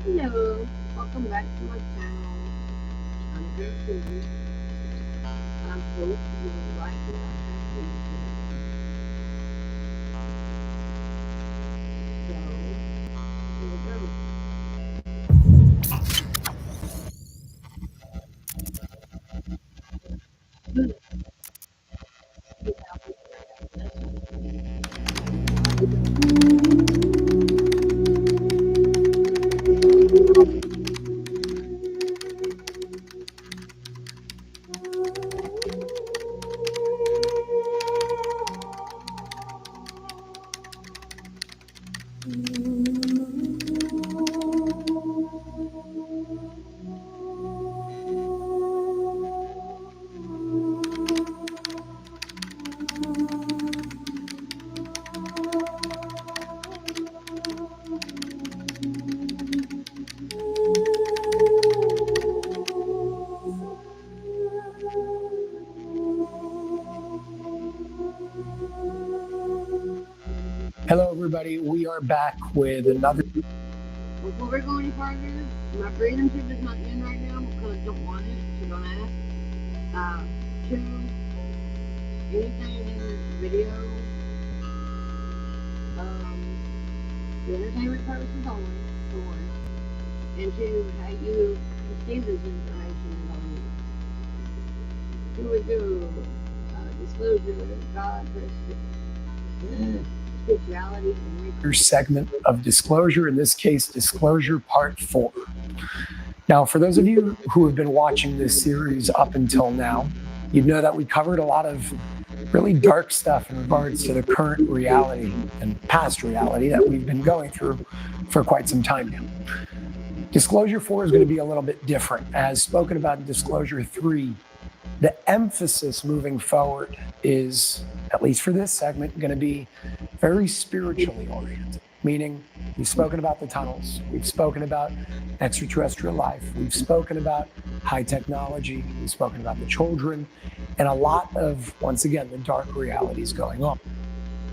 Hello, welcome back to my channel. I'm Gertrude. I hope you will like what I have for you today. So, here we go. Hello, everybody. We are back with another. Before we go any further, my freedom tip is not in right now because I don't want it, so don't ask. Two, anything in this video, for entertainment purposes only, for one. And two, how you receive this information is on you. Here we go. Disclosure, God, spirituality, and segment of Disclosure, in this case, Disclosure Part 4. Now, for those of you who have been watching this series up until now, you know that we covered a lot of really dark stuff in regards to the current reality and past reality that we've been going through for quite some time now. Disclosure 4 is going to be a little bit different. As spoken about in Disclosure 3, the emphasis moving forward is, at least for this segment, going to be very spiritually oriented, meaning we've spoken about the tunnels, we've spoken about extraterrestrial life, we've spoken about high technology, we've spoken about the children, and a lot of, once again, the dark realities going on.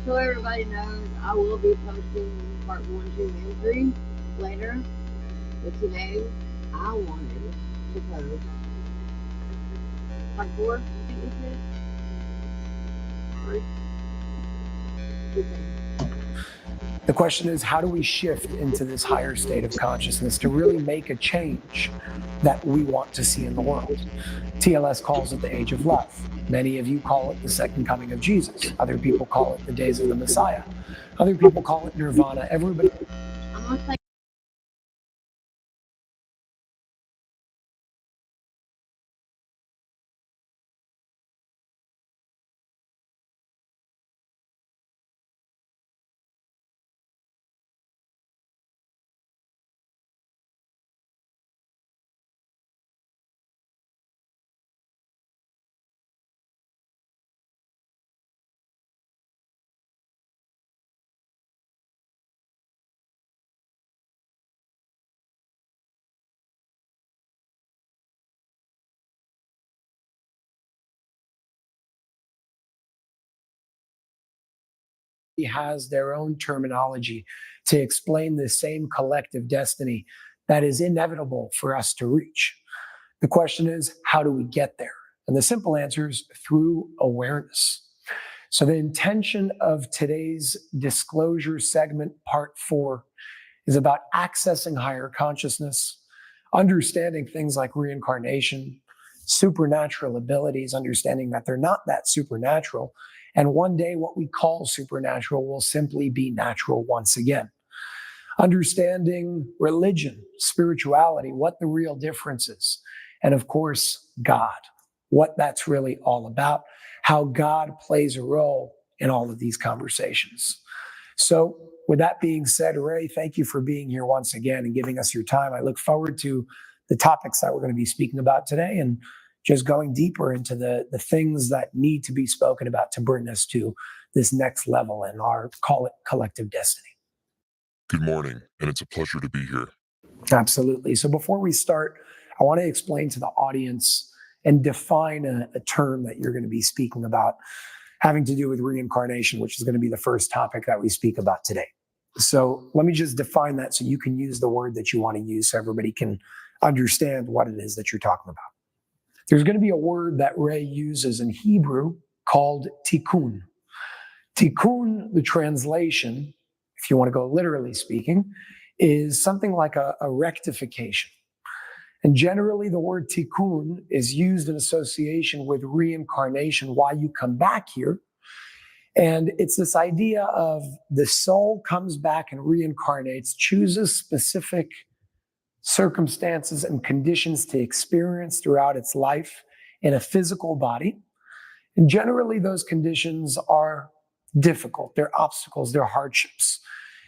So everybody knows I will be posting part 1, 2, and 3 later, but today I wanted to post part 4, I think this is. The question is, how do we shift into this higher state of consciousness to really make a change that we want to see in the world? TLS calls it the age of love. Many of you call it the second coming of Jesus. Other people call it the days of the Messiah. Other people call it nirvana. Everybody. I'm going to say has their own terminology to explain the same collective destiny that is inevitable for us to reach. The question is, how do we get there? And the simple answer is through awareness. So, the intention of today's disclosure segment, part 4, is about accessing higher consciousness, understanding things like reincarnation, supernatural abilities, understanding that they're not that supernatural. And one day, what we call supernatural will simply be natural once again. Understanding religion, spirituality, what the real difference is. And of course, God, what that's really all about, how God plays a role in all of these conversations. So, with that being said, Ray, thank you for being here once again and giving us your time. I look forward to the topics that we're going to be speaking about today and just going deeper into the things that need to be spoken about to bring us to this next level in our, call it, collective destiny. Good morning, and it's a pleasure to be here. Absolutely. So before we start, I want to explain to the audience and define a term that you're going to be speaking about having to do with reincarnation, which is going to be the first topic that we speak about today. So let me just define that so you can use the word that you want to use so everybody can understand what it is that you're talking about. There's going to be a word that Ray uses in Hebrew called tikkun. Tikkun, the translation, if you want to go literally speaking, is something like a rectification. And generally, the word tikkun is used in association with reincarnation, why you come back here. And it's this idea of the soul comes back and reincarnates, chooses specific circumstances and conditions to experience throughout its life in a physical body. And generally, those conditions are difficult. They're obstacles, they're hardships.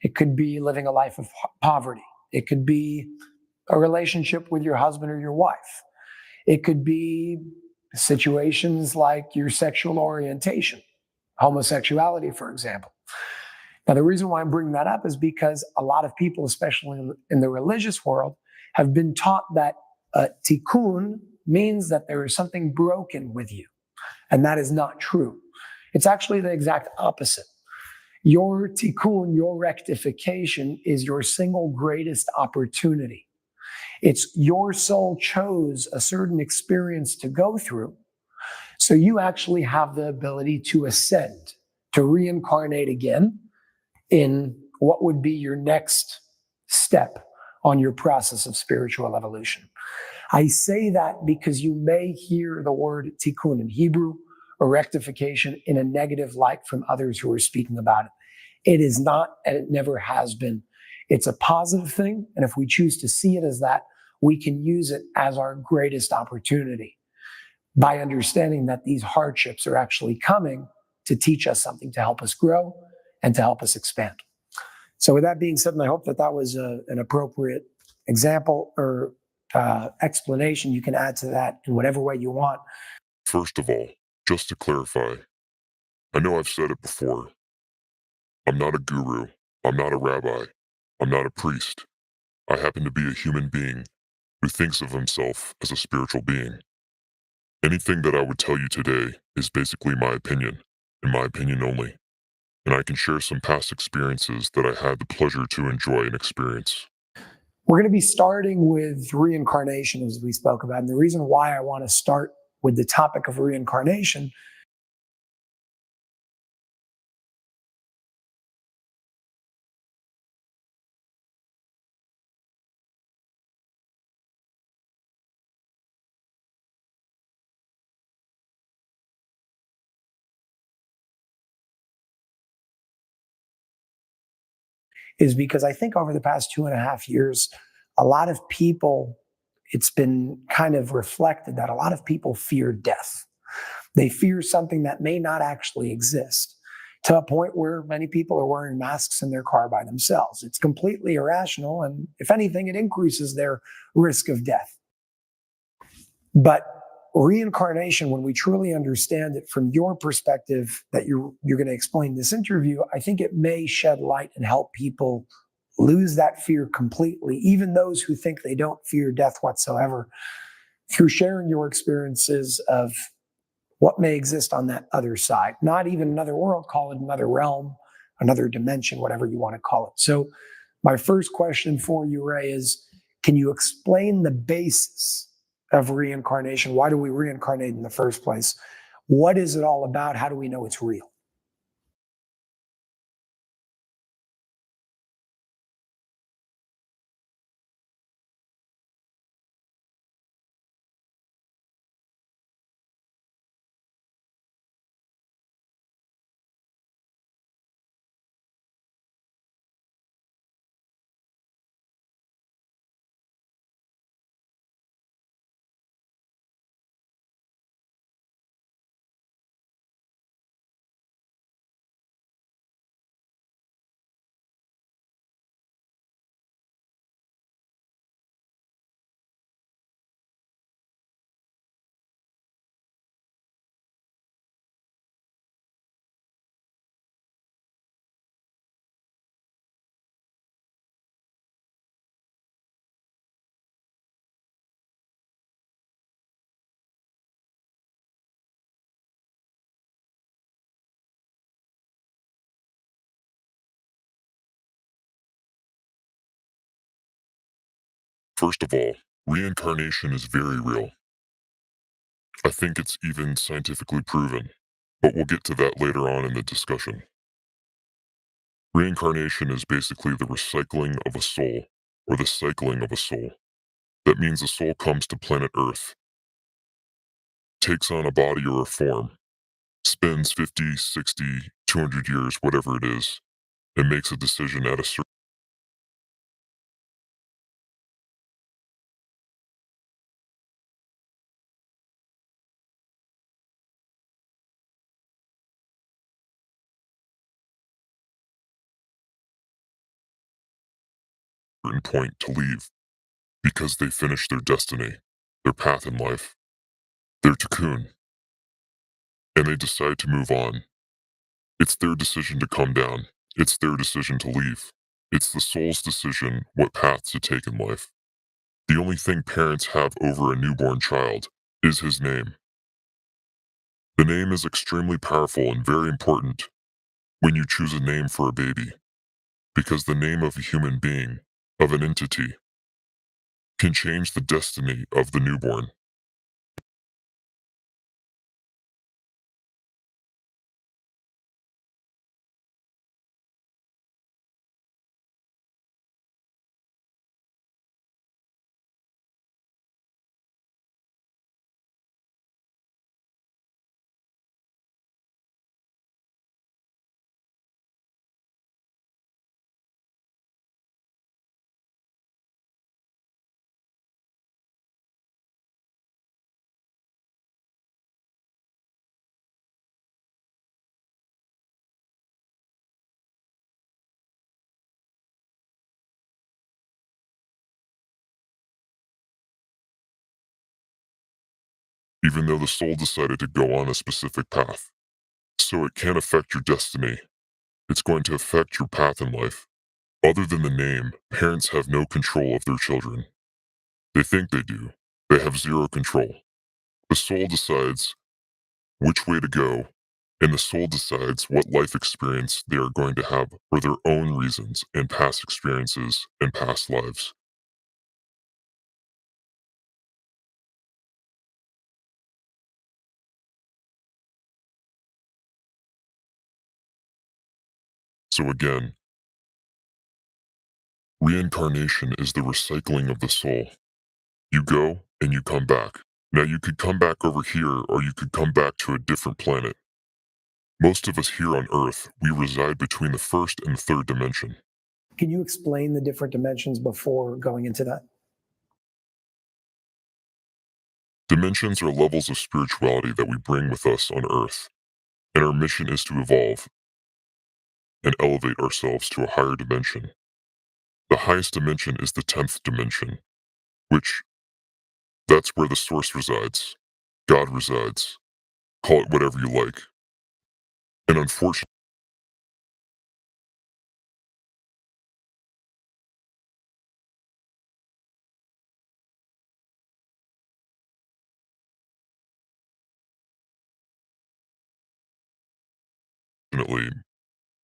It could be living a life of poverty. It could be a relationship with your husband or your wife. It could be situations like your sexual orientation, homosexuality, for example. Now, the reason why I'm bringing that up is because a lot of people, especially in the religious world, have been taught that tikkun means that there is something broken with you. And that is not true. It's actually the exact opposite. Your tikkun, your rectification, is your single greatest opportunity. It's your soul chose a certain experience to go through. So you actually have the ability to ascend, to reincarnate again in what would be your next step on your process of spiritual evolution. I say that because you may hear the word tikkun in Hebrew or rectification in a negative light from others who are speaking about it. It is not, and it never has been. It's a positive thing, and if we choose to see it as that, we can use it as our greatest opportunity by understanding that these hardships are actually coming to teach us something, to help us grow and to help us expand. So with that being said, and I hope that that was an appropriate example or explanation, you can add to that in whatever way you want. First of all, just to clarify, I know I've said it before. I'm not a guru. I'm not a rabbi. I'm not a priest. I happen to be a human being who thinks of himself as a spiritual being. Anything that I would tell you today is basically my opinion, and my opinion only. And I can share some past experiences that I had the pleasure to enjoy and experience. We're going to be starting with reincarnation, as we spoke about. And the reason why I want to start with the topic of reincarnation is because I think over the past 2.5 years, a lot of people, it's been kind of reflected that a lot of people fear death. They fear something that may not actually exist, to a point where many people are wearing masks in their car by themselves. It's completely irrational. And if anything, it increases their risk of death. But reincarnation, when we truly understand it from your perspective that you're going to explain this interview, I think it may shed light and help people lose that fear completely, even those who think they don't fear death whatsoever, through sharing your experiences of what may exist on that other side. Not even another world, call it another realm, another dimension, whatever you want to call it. So my first question for you, Ray, is can you explain the basis of reincarnation? Why do we reincarnate in the first place? What is it all about? How do we know it's real? First of all, reincarnation is very real. I think it's even scientifically proven, but we'll get to that later on in the discussion. Reincarnation is basically the recycling of a soul, or the cycling of a soul. That means a soul comes to planet Earth, takes on a body or a form, spends 50, 60, 200 years, whatever it is, and makes a decision at a certain point to leave because they finished their destiny, their path in life, their cocoon, and they decide to move on. It's their decision to come down. It's their decision to leave. It's the soul's decision what path to take in life. The only thing parents have over a newborn child is his name. The name is extremely powerful and very important when you choose a name for a baby, because the name of a human being, of an entity, can change the destiny of the newborn. Even though the soul decided to go on a specific path. So it can affect your destiny. It's going to affect your path in life. Other than the name, parents have no control of their children. They think they do. They have zero control. The soul decides which way to go, and the soul decides what life experience they are going to have for their own reasons and past experiences and past lives. So again, reincarnation is the recycling of the soul. You go and you come back. Now you could come back over here or you could come back to a different planet. Most of us here on Earth, we reside between the first and the third dimension. Can you explain the different dimensions before going into that? Dimensions are levels of spirituality that we bring with us on Earth, and our mission is to evolve and elevate ourselves to a higher dimension. The highest dimension is the 10th dimension, which that's where the source resides. God resides. Call it whatever you like. And unfortunately,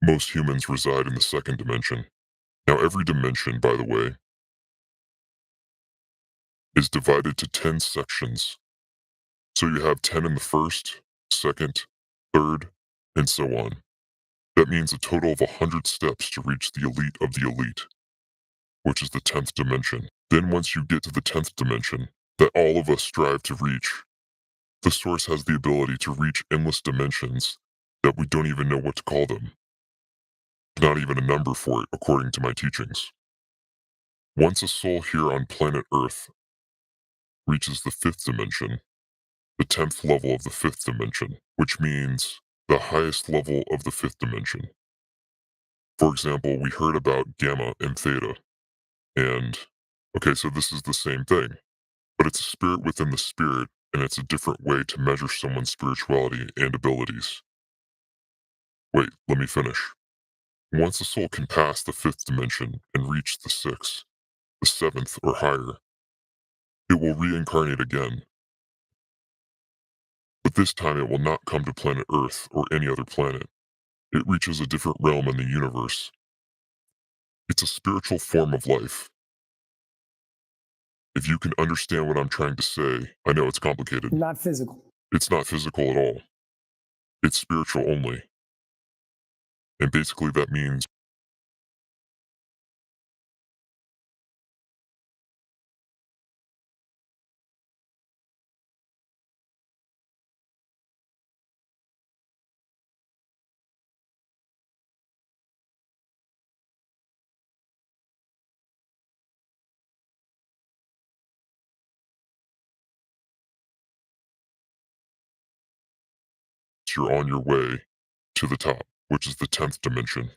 most humans reside in the second dimension. Now, every dimension, by the way, is divided to 10 sections. So you have 10 in the first, second, third, and so on. That means a total of 100 steps to reach the elite of the elite, which is the 10th dimension. Then once you get to the 10th dimension, that all of us strive to reach, the source has the ability to reach endless dimensions that we don't even know what to call them. Not even a number for it, according to my teachings. Once a soul here on planet Earth reaches the 5th dimension, the 10th level of the 5th dimension, which means the highest level of the 5th dimension. For example, we heard about gamma and theta. And, okay, so this is the same thing, but it's a spirit within the spirit, and it's a different way to measure someone's spirituality and abilities. Wait, let me finish. Once a soul can pass the 5th dimension and reach the 6th, the 7th, or higher, it will reincarnate again. But this time it will not come to planet Earth or any other planet. It reaches a different realm in the universe. It's a spiritual form of life. If you can understand what I'm trying to say, I know it's complicated. Not physical. It's not physical at all. It's spiritual only. And basically that means you're on your way to the top, which is the 10th dimension.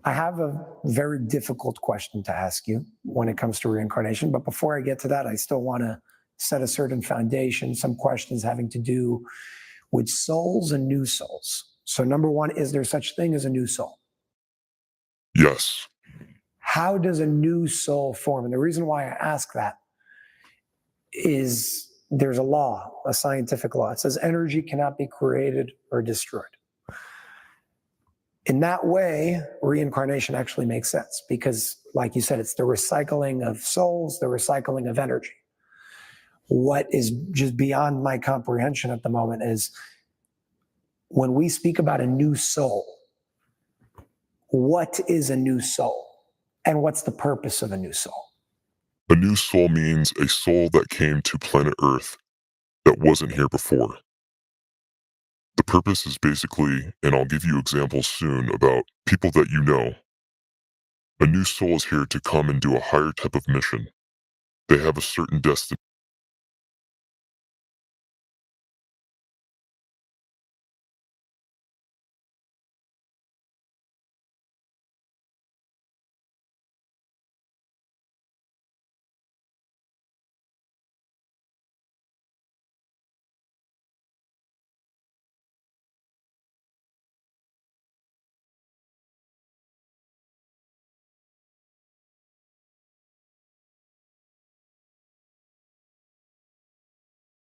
I have a very difficult question to ask you when it comes to reincarnation. But before I get to that, I still want to set a certain foundation, some questions having to do with souls and new souls. So, number one, is there such thing as a new soul? Yes. How does a new soul form? And the reason why I ask that is there's a law, a scientific law. It says energy cannot be created or destroyed. In that way, reincarnation actually makes sense because, like you said, it's the recycling of souls, the recycling of energy. What is just beyond my comprehension at the moment is when we speak about a new soul, what is a new soul? And what's the purpose of a new soul? A new soul means a soul that came to planet Earth that wasn't here before. The purpose is basically, and I'll give you examples soon about people that you know. A new soul is here to come and do a higher type of mission. They have a certain destiny.